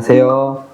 안녕하세요.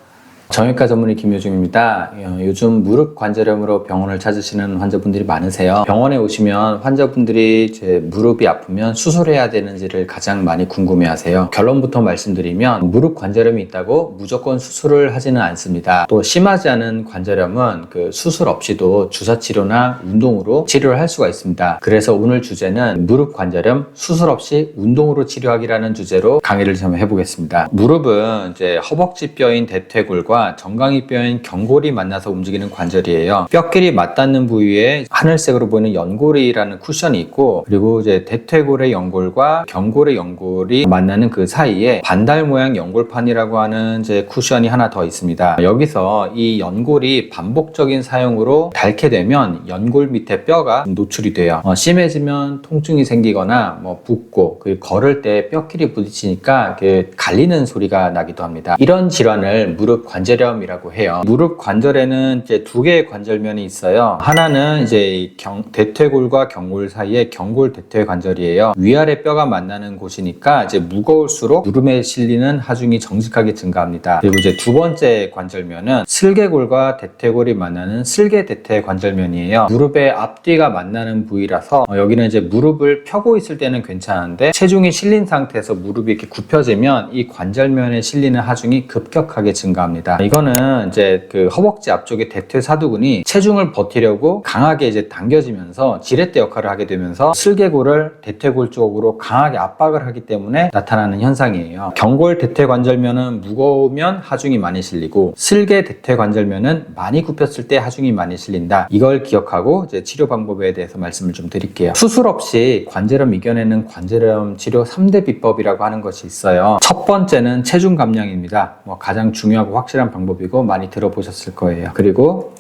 정형외과 전문의 김효중입니다. 요즘 무릎 관절염으로 병원을 찾으시는 환자분들이 많으세요. 병원에 오시면 환자분들이 제 무릎이 아프면 수술해야 되는지를 가장 많이 궁금해하세요. 결론부터 말씀드리면 무릎 관절염이 있다고 무조건 수술을 하지는 않습니다. 또 심하지 않은 관절염은 수술 없이도 주사치료나 운동으로 치료를 할 수가 있습니다. 그래서 오늘 주제는 무릎 관절염 수술 없이 운동으로 치료하기라는 주제로 강의를 좀 해보겠습니다. 무릎은 이제 허벅지 뼈인 대퇴골과 정강이 뼈인 경골이 만나서 움직이는 관절이에요. 뼈끼리 맞닿는 부위에 하늘색으로 보이는 연골이라는 쿠션이 있고, 그리고 이제 대퇴골의 연골과 경골의 연골이 만나는 그 사이에 반달 모양 연골판이라고 하는 이제 쿠션이 하나 더 있습니다. 여기서 이 연골이 반복적인 사용으로 닳게 되면 연골 밑에 뼈가 노출이 돼요. 심해지면 통증이 생기거나 붓고 걸을 때 뼈끼리 부딪히니까 갈리는 소리가 나기도 합니다. 이런 질환을 무릎 관절염이라고 해요. 무릎 관절에는 이제 두 개의 관절면이 있어요. 하나는 이제 대퇴골과 경골 사이에 경골 대퇴 관절이에요. 위아래 뼈가 만나는 곳이니까 이제 무거울수록 무릎에 실리는 하중이 정직하게 증가합니다. 그리고 이제 두 번째 관절면은 슬개골과 대퇴골이 만나는 슬개 대퇴 관절면이에요. 무릎의 앞뒤가 만나는 부위라서 여기는 이제 무릎을 펴고 있을 때는 괜찮은데 체중이 실린 상태에서 무릎이 이렇게 굽혀지면 이 관절면에 실리는 하중이 급격하게 증가합니다. 이거는 이제 허벅지 앞쪽의 대퇴사두근이 체중을 버티려고 강하게 이제 당겨지면서 지렛대 역할을 하게 되면서 슬개골을 대퇴골 쪽으로 강하게 압박을 하기 때문에 나타나는 현상이에요. 경골 대퇴관절면은 무거우면 하중이 많이 실리고 슬개 대퇴관절면은 많이 굽혔을 때 하중이 많이 실린다. 이걸 기억하고 이제 치료 방법에 대해서 말씀을 좀 드릴게요. 수술 없이 관절염 이겨내는 관절염 치료 3대 비법이라고 하는 것이 있어요. 첫 번째는 체중 감량입니다. 가장 중요하고 확실한 방법이고 많이 들어보셨을 거예요. 그리고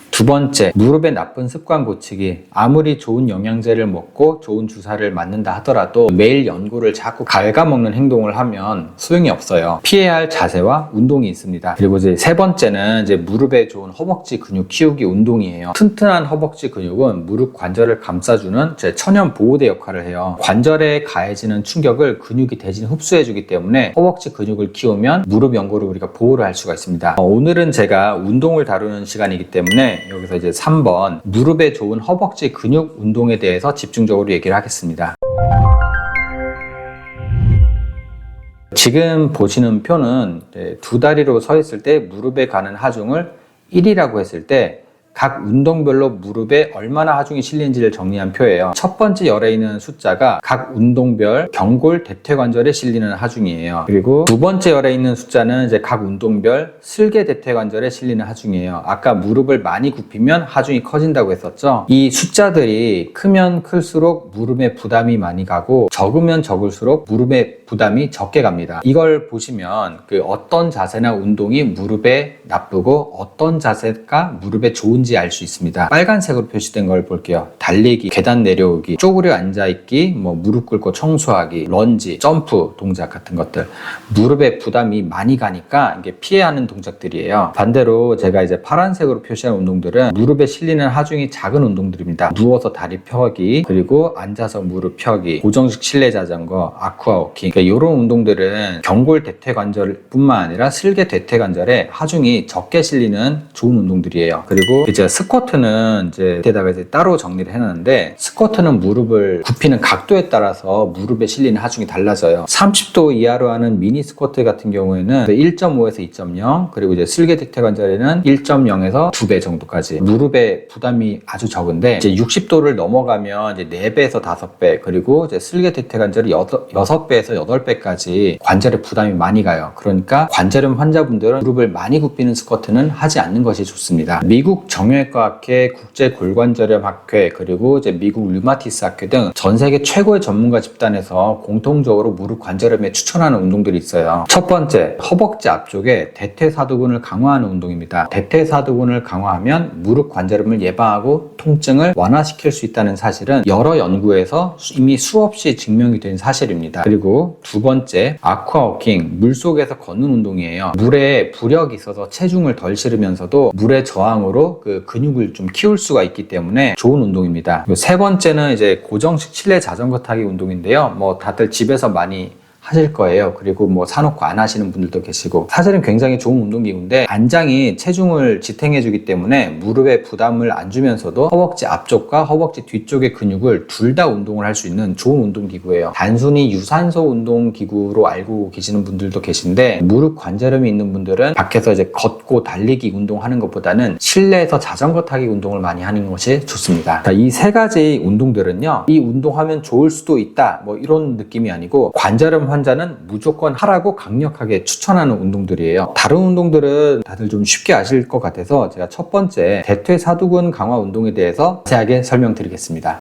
두 번째, 무릎의 나쁜 습관 고치기. 아무리 좋은 영양제를 먹고 좋은 주사를 맞는다 하더라도 매일 연골을 자꾸 갉아먹는 행동을 하면 소용이 없어요. 피해야 할 자세와 운동이 있습니다. 그리고 이제 세 번째는 이제 무릎에 좋은 허벅지 근육 키우기 운동이에요. 튼튼한 허벅지 근육은 무릎 관절을 감싸주는 천연 보호대 역할을 해요. 관절에 가해지는 충격을 근육이 대신 흡수해주기 때문에 허벅지 근육을 키우면 무릎 연골을 우리가 보호를 할 수가 있습니다. 오늘은 제가 운동을 다루는 시간이기 때문에 여기서 이제 3번 무릎에 좋은 허벅지 근육 운동에 대해서 집중적으로 얘기를 하겠습니다. 지금 보시는 표는 두 다리로 서 있을 때 무릎에 가는 하중을 1이라고 했을 때 각 운동별로 무릎에 얼마나 하중이 실린지를 정리한 표예요. 첫 번째 열에 있는 숫자가 각 운동별 경골 대퇴관절에 실리는 하중이에요. 그리고 두 번째 열에 있는 숫자는 이제 각 운동별 슬개 대퇴관절에 실리는 하중이에요. 아까 무릎을 많이 굽히면 하중이 커진다고 했었죠. 이 숫자들이 크면 클수록 무릎에 부담이 많이 가고 적으면 적을수록 무릎에 부담이 적게 갑니다. 이걸 보시면 어떤 자세나 운동이 무릎에 나쁘고 어떤 자세가 무릎에 좋은지 알 수 있습니다. 빨간색으로 표시된 걸 볼게요. 달리기, 계단 내려오기, 쪼그려 앉아있기, 무릎 꿇고 청소하기, 런지, 점프 동작 같은 것들. 무릎에 부담이 많이 가니까 이게 피해야 하는 동작들이에요. 반대로 제가 이제 파란색으로 표시한 운동들은 무릎에 실리는 하중이 작은 운동들입니다. 누워서 다리 펴기, 그리고 앉아서 무릎 펴기, 고정식 실내 자전거, 아쿠아워킹. 이런 운동들은 경골 대퇴관절뿐만 아니라 슬개 대퇴관절에 하중이 적게 실리는 좋은 운동들이에요. 그리고 이제 스쿼트는 밑에다가 따로 정리를 해놨는데, 스쿼트는 무릎을 굽히는 각도에 따라서 무릎에 실리는 하중이 달라져요. 30도 이하로 하는 미니 스쿼트 같은 경우에는 1.5에서 2.0, 그리고 이제 슬개 대퇴관절에는 1.0에서 2배 정도까지 무릎에 부담이 아주 적은데, 이제 60도를 넘어가면 이제 4배에서 5배, 그리고 이제 슬개 대퇴관절이 6배에서 8배까지 관절에 부담이 많이 가요. 그러니까 관절염 환자분들은 무릎을 많이 굽히는 스쿼트는 하지 않는 것이 좋습니다. 미국 정형외과학회, 국제골관절염학회, 그리고 이제 미국 류마티스 학회 등 전 세계 최고의 전문가 집단에서 공통적으로 무릎 관절염에 추천하는 운동들이 있어요. 첫 번째, 허벅지 앞쪽에 대퇴사두근을 강화하는 운동입니다. 대퇴사두근을 강화하면 무릎 관절염을 예방하고 통증을 완화시킬 수 있다는 사실은 여러 연구에서 이미 수없이 증명이 된 사실입니다. 그리고 두 번째, 아쿠아워킹, 물속에서 걷는 운동이에요. 물에 부력이 있어서 체중을 덜 실으면서도 물의 저항으로 근육을 좀 키울 수가 있기 때문에 좋은 운동입니다. 세 번째는 이제 고정식 실내 자전거 타기 운동인데요. 다들 집에서 많이 하실 거예요. 그리고 뭐 사놓고 안 하시는 분들도 계시고, 사실은 굉장히 좋은 운동기구인데 안장이 체중을 지탱해 주기 때문에 무릎에 부담을 안 주면서도 허벅지 앞쪽과 허벅지 뒤쪽의 근육을 둘 다 운동을 할 수 있는 좋은 운동기구예요. 단순히 유산소 운동기구로 알고 계시는 분들도 계신데, 무릎 관절염이 있는 분들은 밖에서 이제 걷고 달리기 운동하는 것보다는 실내에서 자전거 타기 운동을 많이 하는 것이 좋습니다. 이 세 가지 운동들은요, 이 운동하면 좋을 수도 있다 뭐 이런 느낌이 아니고, 관절염 환자는 무조건 하라고 강력하게 추천하는 운동들이에요. 다른 운동들은 다들 좀 쉽게 아실 것 같아서 제가 첫 번째 대퇴사두근 강화 운동에 대해서 자세하게 설명드리겠습니다.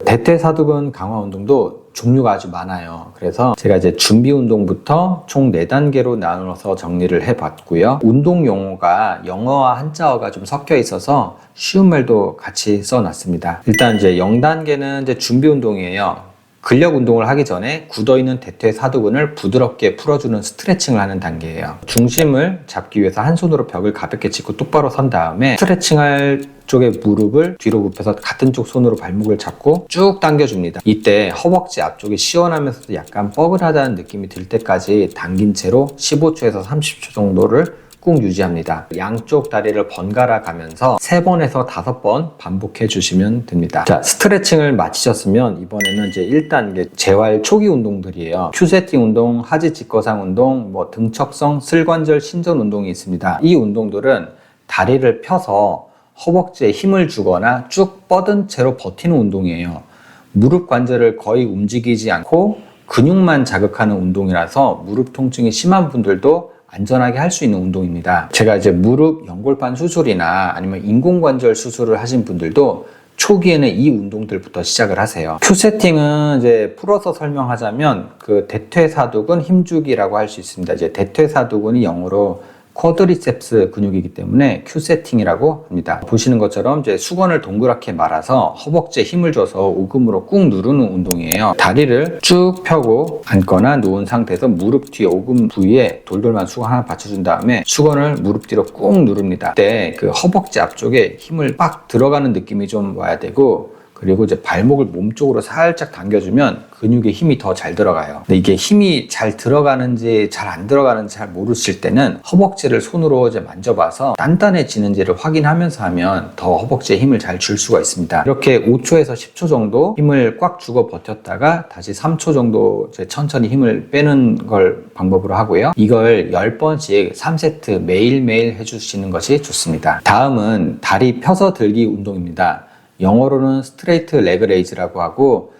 대퇴사두근 강화 운동도 종류가 아주 많아요. 그래서 제가 이제 준비 운동부터 총 4단계로 나눠서 정리를 해봤고요. 운동 용어가 영어와 한자어가 좀 섞여 있어서 쉬운 말도 같이 써놨습니다. 일단 이제 0단계는 이제 준비 운동이에요. 근력 운동을 하기 전에 굳어있는 대퇴사두근을 부드럽게 풀어주는 스트레칭을 하는 단계예요. 중심을 잡기 위해서 한 손으로 벽을 가볍게 짚고 똑바로 선 다음에 스트레칭할 쪽의 무릎을 뒤로 굽혀서 같은 쪽 손으로 발목을 잡고 쭉 당겨줍니다. 이때 허벅지 앞쪽이 시원하면서도 약간 뻐근하다는 느낌이 들 때까지 당긴 채로 15초에서 30초 정도를 꾹 유지합니다. 양쪽 다리를 번갈아 가면서 3번에서 5번 반복해 주시면 됩니다. 자, 스트레칭을 마치셨으면 이번에는 이제 1단계 재활 초기 운동들이에요. 큐세팅 운동, 하지 직거상 운동, 뭐 등척성 슬관절 신전 운동이 있습니다. 이 운동들은 다리를 펴서 허벅지에 힘을 주거나 쭉 뻗은 채로 버티는 운동이에요. 무릎 관절을 거의 움직이지 않고 근육만 자극하는 운동이라서 무릎 통증이 심한 분들도 안전하게 할 수 있는 운동입니다. 제가 이제 무릎 연골판 수술이나 아니면 인공관절 수술을 하신 분들도 초기에는 이 운동들부터 시작을 하세요. 큐세팅은 이제 풀어서 설명하자면 그 대퇴사두근 힘주기라고 할 수 있습니다. 이제 대퇴사두근이 영어로 쿼드리셉스 근육이기 때문에 큐세팅이라고 합니다. 보시는 것처럼 이제 수건을 동그랗게 말아서 허벅지에 힘을 줘서 오금으로 꾹 누르는 운동이에요. 다리를 쭉 펴고 앉거나 누운 상태에서 무릎 뒤에 오금 부위에 돌돌만 수건 하나 받쳐준 다음에 수건을 무릎 뒤로 꾹 누릅니다. 그때 그 허벅지 앞쪽에 힘을 빡 들어가는 느낌이 좀 와야 되고, 그리고 이제 발목을 몸쪽으로 살짝 당겨주면 근육에 힘이 더 잘 들어가요. 근데 이게 힘이 잘 들어가는지 잘 안 들어가는지 잘 모르실 때는 허벅지를 손으로 이제 만져봐서 단단해지는지를 확인하면서 하면 더 허벅지에 힘을 잘 줄 수가 있습니다. 이렇게 5초에서 10초 정도 힘을 꽉 주고 버텼다가 다시 3초 정도 이제 천천히 힘을 빼는 걸 방법으로 하고요. 이걸 10번씩 3세트 매일매일 해주시는 것이 좋습니다. 다음은 다리 펴서 들기 운동입니다. 영어로는 스트레이트 레그 레이즈라고 하고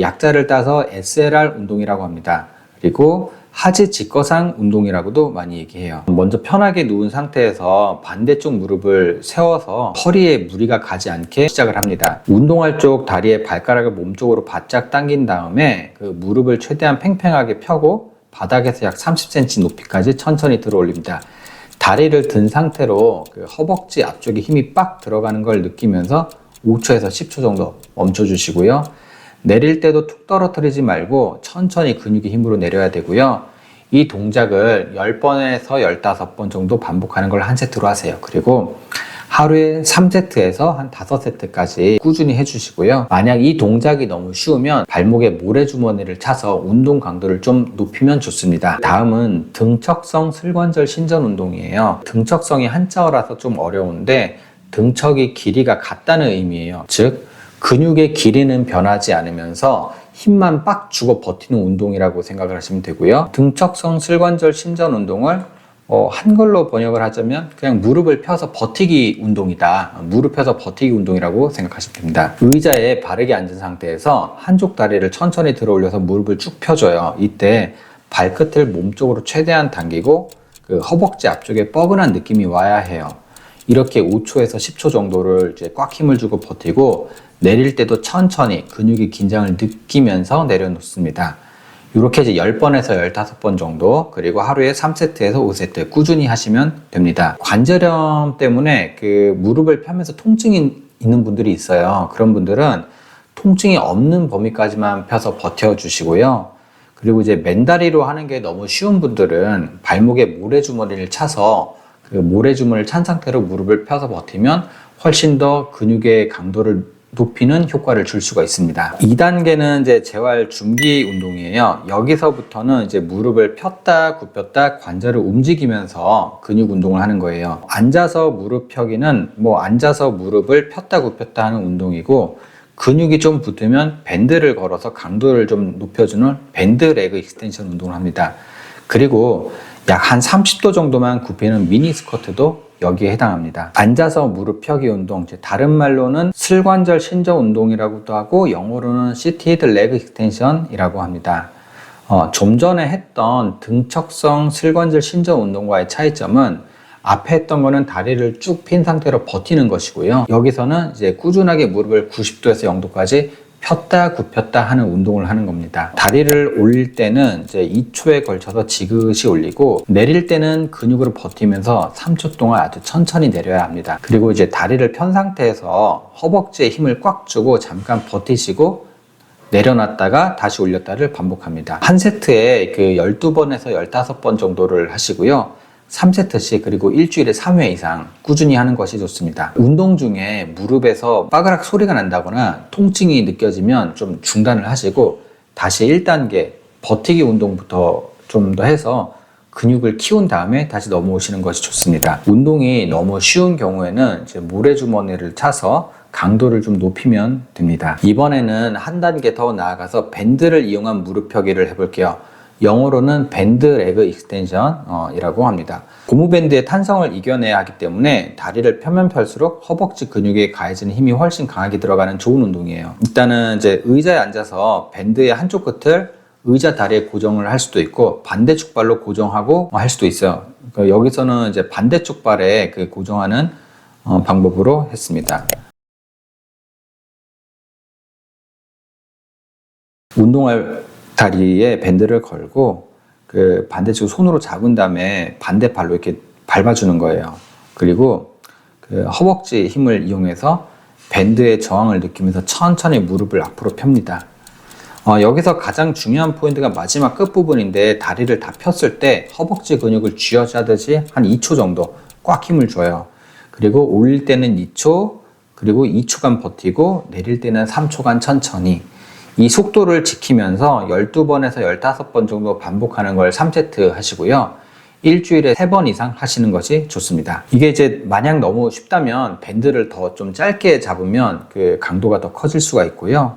약자를 따서 SLR 운동이라고 합니다. 그리고 하지 직거상 운동이라고도 많이 얘기해요. 먼저 편하게 누운 상태에서 반대쪽 무릎을 세워서 허리에 무리가 가지 않게 시작을 합니다. 운동할 쪽 다리의 발가락을 몸쪽으로 바짝 당긴 다음에 그 무릎을 최대한 팽팽하게 펴고 바닥에서 약 30cm 높이까지 천천히 들어 올립니다. 다리를 든 상태로 그 허벅지 앞쪽에 힘이 빡 들어가는 걸 느끼면서 5초에서 10초 정도 멈춰주시고요. 내릴 때도 툭 떨어뜨리지 말고 천천히 근육의 힘으로 내려야 되고요. 이 동작을 10번에서 15번 정도 반복하는 걸 한 세트로 하세요. 그리고 하루에 3세트에서 한 5세트까지 꾸준히 해주시고요. 만약 이 동작이 너무 쉬우면 발목에 모래주머니를 차서 운동 강도를 좀 높이면 좋습니다. 다음은 등척성 슬관절 신전 운동이에요. 등척성이 한자어라서 좀 어려운데 등척이 길이가 같다는 의미예요. 즉 근육의 길이는 변하지 않으면서 힘만 빡 주고 버티는 운동이라고 생각을 하시면 되고요. 등척성 슬관절 신전 운동을 한글로 번역을 하자면 그냥 무릎을 펴서 버티기 운동이다. 무릎 펴서 버티기 운동이라고 생각하시면 됩니다. 의자에 바르게 앉은 상태에서 한쪽 다리를 천천히 들어 올려서 무릎을 쭉 펴줘요. 이때 발끝을 몸쪽으로 최대한 당기고 그 허벅지 앞쪽에 뻐근한 느낌이 와야 해요. 이렇게 5초에서 10초 정도를 이제 꽉 힘을 주고 버티고 내릴 때도 천천히 근육의 긴장을 느끼면서 내려놓습니다. 이렇게 이제 10번에서 15번 정도, 그리고 하루에 3세트에서 5세트 꾸준히 하시면 됩니다. 관절염 때문에 그 무릎을 펴면서 통증이 있는 분들이 있어요. 그런 분들은 통증이 없는 범위까지만 펴서 버텨주시고요. 그리고 이제 맨다리로 하는 게 너무 쉬운 분들은 발목에 모래주머니를 차서 그 모래주머니를 찬 상태로 무릎을 펴서 버티면 훨씬 더 근육의 강도를 높이는 효과를 줄 수가 있습니다. 2단계는 이제 재활 준비 운동이에요. 여기서부터는 이제 무릎을 폈다 굽혔다 관절을 움직이면서 근육 운동을 하는 거예요. 앉아서 무릎 펴기는 앉아서 무릎을 폈다 굽혔다 하는 운동이고, 근육이 좀 붙으면 밴드를 걸어서 강도를 좀 높여주는 밴드 레그 익스텐션 운동을 합니다. 그리고 약 한 30도 정도만 굽히는 미니 스쿼트도 여기에 해당합니다. 앉아서 무릎 펴기 운동, 다른 말로는 슬관절 신전 운동이라고도 하고 영어로는 시티드 레그 익스텐션이라고 합니다. 좀 전에 했던 등척성 슬관절 신전 운동과의 차이점은 앞에 했던 거는 다리를 쭉 핀 상태로 버티는 것이고요. 여기서는 이제 꾸준하게 무릎을 90도에서 0도까지 폈다 굽혔다 하는 운동을 하는 겁니다. 다리를 올릴 때는 이제 2초에 걸쳐서 지그시 올리고, 내릴 때는 근육으로 버티면서 3초 동안 아주 천천히 내려야 합니다. 그리고 이제 다리를 편 상태에서 허벅지에 힘을 꽉 주고 잠깐 버티시고 내려놨다가 다시 올렸다를 반복합니다. 한 세트에 그 12번에서 15번 정도를 하시고요. 3세트씩, 그리고 일주일에 3회 이상 꾸준히 하는 것이 좋습니다. 운동 중에 무릎에서 빠그락 소리가 난다거나 통증이 느껴지면 좀 중단을 하시고 다시 1단계 버티기 운동부터 좀 더 해서 근육을 키운 다음에 다시 넘어오시는 것이 좋습니다. 운동이 너무 쉬운 경우에는 이제 모래주머니를 차서 강도를 좀 높이면 됩니다. 이번에는 한 단계 더 나아가서 밴드를 이용한 무릎 펴기를 해볼게요. 영어로는 밴드 레그 익스텐션이라고 합니다. 고무밴드의 탄성을 이겨내야 하기 때문에 다리를 펴면 펼수록 허벅지 근육에 가해지는 힘이 훨씬 강하게 들어가는 좋은 운동이에요. 일단은 이제 의자에 앉아서 밴드의 한쪽 끝을 의자 다리에 고정을 할 수도 있고 반대쪽 발로 고정하고 할 수도 있어요. 그러니까 여기서는 이제 반대쪽 발에 그 고정하는 방법으로 했습니다. 운동할 다리에 밴드를 걸고 그 반대쪽 손으로 잡은 다음에 반대 발로 이렇게 밟아주는 거예요. 그리고 그 허벅지 힘을 이용해서 밴드의 저항을 느끼면서 천천히 무릎을 앞으로 펴니다. 여기서 가장 중요한 포인트가 마지막 끝부분인데, 다리를 다 폈을 때 허벅지 근육을 쥐어짜듯이 한 2초 정도 꽉 힘을 줘요. 그리고 올릴 때는 2초, 그리고 2초간 버티고 내릴 때는 3초간 천천히, 이 속도를 지키면서 12번에서 15번 정도 반복하는 걸 3세트 하시고요. 일주일에 3번 이상 하시는 것이 좋습니다. 이게 이제 만약 너무 쉽다면 밴드를 더 좀 짧게 잡으면 그 강도가 더 커질 수가 있고요.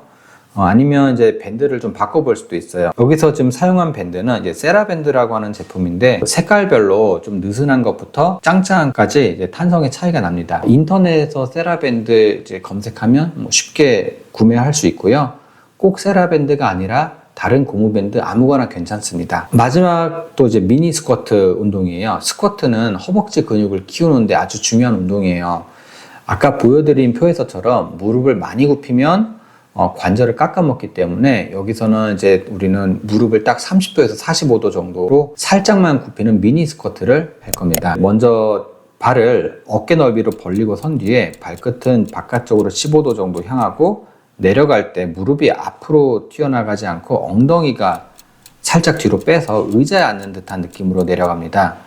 아니면 이제 밴드를 좀 바꿔볼 수도 있어요. 여기서 지금 사용한 밴드는 이제 세라밴드라고 하는 제품인데, 색깔별로 좀 느슨한 것부터 짱짱한까지 이제 탄성의 차이가 납니다. 인터넷에서 세라밴드 이제 검색하면 쉽게 구매할 수 있고요. 꼭 세라밴드가 아니라 다른 고무밴드 아무거나 괜찮습니다. 마지막 또 이제 미니 스쿼트 운동이에요. 스쿼트는 허벅지 근육을 키우는데 아주 중요한 운동이에요. 아까 보여드린 표에서처럼 무릎을 많이 굽히면 관절을 깎아먹기 때문에 여기서는 이제 우리는 무릎을 딱 30도에서 45도 정도로 살짝만 굽히는 미니 스쿼트를 할 겁니다. 먼저 발을 어깨 넓이로 벌리고 선 뒤에 발끝은 바깥쪽으로 15도 정도 향하고, 내려갈 때 무릎이 앞으로 튀어나가지 않고 엉덩이가 살짝 뒤로 빼서 의자에 앉는 듯한 느낌으로 내려갑니다.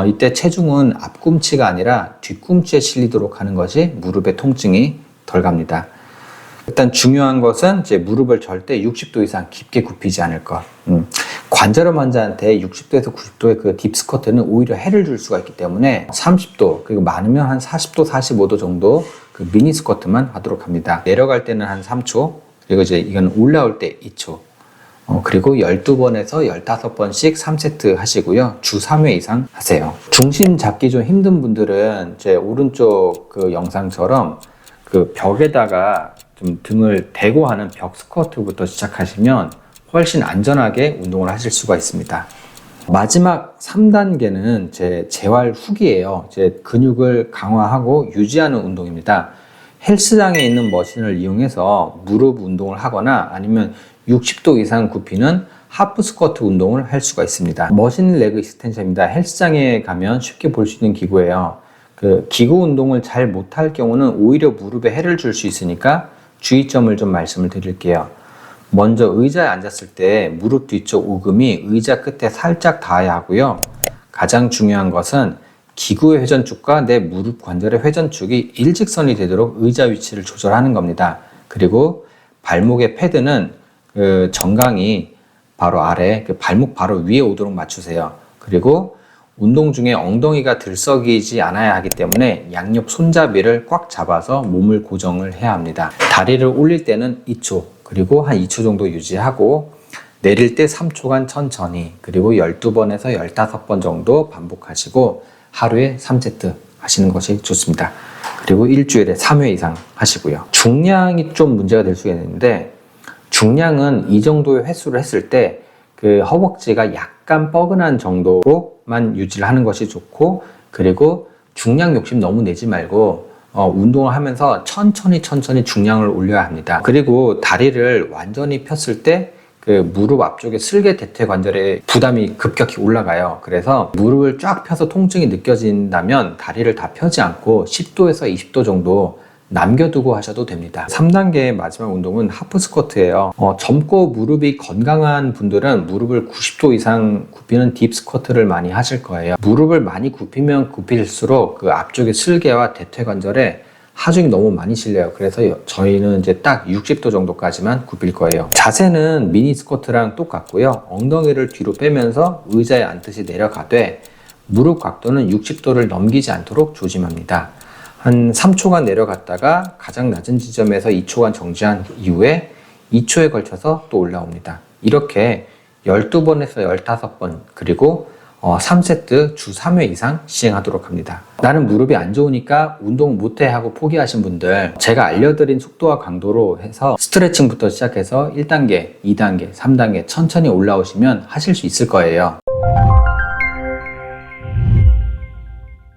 이때 체중은 앞꿈치가 아니라 뒤꿈치에 실리도록 하는 것이 무릎의 통증이 덜 갑니다. 일단 중요한 것은 이제 무릎을 절대 60도 이상 깊게 굽히지 않을 것. 관절염 환자한테 60도에서 90도의 그 딥스쿼트는 오히려 해를 줄 수가 있기 때문에 30도, 그리고 많으면 한 40도, 45도 정도 그 미니 스쿼트만 하도록 합니다. 내려갈 때는 한 3초, 그리고 이제 이건 올라올 때 2초. 그리고 12번에서 15번씩 3세트 하시고요. 주 3회 이상 하세요. 중심 잡기 좀 힘든 분들은 제 오른쪽 그 영상처럼 그 벽에다가 좀 등을 대고 하는 벽 스쿼트부터 시작하시면 훨씬 안전하게 운동을 하실 수가 있습니다. 마지막 3단계는 제 재활 후기예요. 제 근육을 강화하고 유지하는 운동입니다. 헬스장에 있는 머신을 이용해서 무릎 운동을 하거나 아니면 60도 이상 굽히는 하프 스쿼트 운동을 할 수가 있습니다. 머신 레그 익스텐션입니다. 헬스장에 가면 쉽게 볼 수 있는 기구예요. 그 기구 운동을 잘 못할 경우는 오히려 무릎에 해를 줄 수 있으니까 주의점을 좀 말씀을 드릴게요. 먼저 의자에 앉았을 때 무릎 뒤쪽 오금이 의자 끝에 살짝 닿아야 하고요. 가장 중요한 것은 기구의 회전축과 내 무릎 관절의 회전축이 일직선이 되도록 의자 위치를 조절하는 겁니다. 그리고 발목의 패드는 그 정강이 바로 아래, 그 발목 바로 위에 오도록 맞추세요. 그리고 운동 중에 엉덩이가 들썩이지 않아야 하기 때문에 양옆 손잡이를 꽉 잡아서 몸을 고정을 해야 합니다. 다리를 올릴 때는 2초, 그리고 한 2초 정도 유지하고 내릴 때 3초간 천천히, 그리고 12번에서 15번 정도 반복하시고 하루에 3세트 하시는 것이 좋습니다. 그리고 일주일에 3회 이상 하시고요. 중량이 좀 문제가 될 수가 있는데, 중량은 이 정도의 횟수를 했을 때 그 허벅지가 약간 뻐근한 정도로만 유지를 하는 것이 좋고, 그리고 중량 욕심 너무 내지 말고 운동을 하면서 천천히 중량을 올려야 합니다. 그리고 다리를 완전히 폈을 때 그 무릎 앞쪽에 슬개 대퇴 관절에 부담이 급격히 올라가요. 그래서 무릎을 쫙 펴서 통증이 느껴진다면 다리를 다 펴지 않고 10도에서 20도 정도 남겨두고 하셔도 됩니다. 3단계의 마지막 운동은 하프 스쿼트예요. 젊고 무릎이 건강한 분들은 무릎을 90도 이상 굽히는 딥 스쿼트를 많이 하실 거예요. 무릎을 많이 굽히면 굽힐수록 그 앞쪽의 슬개와 대퇴 관절에 하중이 너무 많이 실려요. 그래서 저희는 이제 딱 60도 정도까지만 굽힐 거예요. 자세는 미니 스쿼트랑 똑같고요. 엉덩이를 뒤로 빼면서 의자에 앉듯이 내려가되 무릎 각도는 60도를 넘기지 않도록 조심합니다. 한 3초간 내려갔다가 가장 낮은 지점에서 2초간 정지한 이후에 2초에 걸쳐서 또 올라옵니다. 이렇게 12번에서 15번, 그리고 3세트 주 3회 이상 시행하도록 합니다. 나는 무릎이 안 좋으니까 운동 못해 하고 포기하신 분들, 제가 알려드린 속도와 강도로 해서 스트레칭부터 시작해서 1단계, 2단계, 3단계 천천히 올라오시면 하실 수 있을 거예요.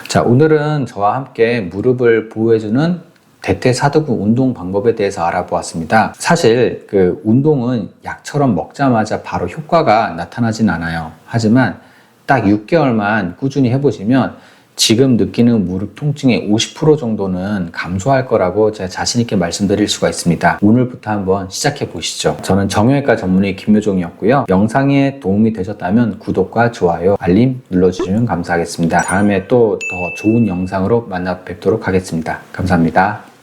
자, 오늘은 저와 함께 무릎을 보호해주는 대퇴사두근 운동 방법에 대해서 알아보았습니다. 사실 그 운동은 약처럼 먹자마자 바로 효과가 나타나진 않아요. 하지만 딱 6개월만 꾸준히 해보시면 지금 느끼는 무릎 통증의 50% 정도는 감소할 거라고 제가 자신 있게 말씀드릴 수가 있습니다. 오늘부터 한번 시작해 보시죠. 저는 정형외과 전문의 김효종이었고요. 영상에 도움이 되셨다면 구독과 좋아요, 알림 눌러주시면 감사하겠습니다. 다음에 또 더 좋은 영상으로 만나 뵙도록 하겠습니다. 감사합니다.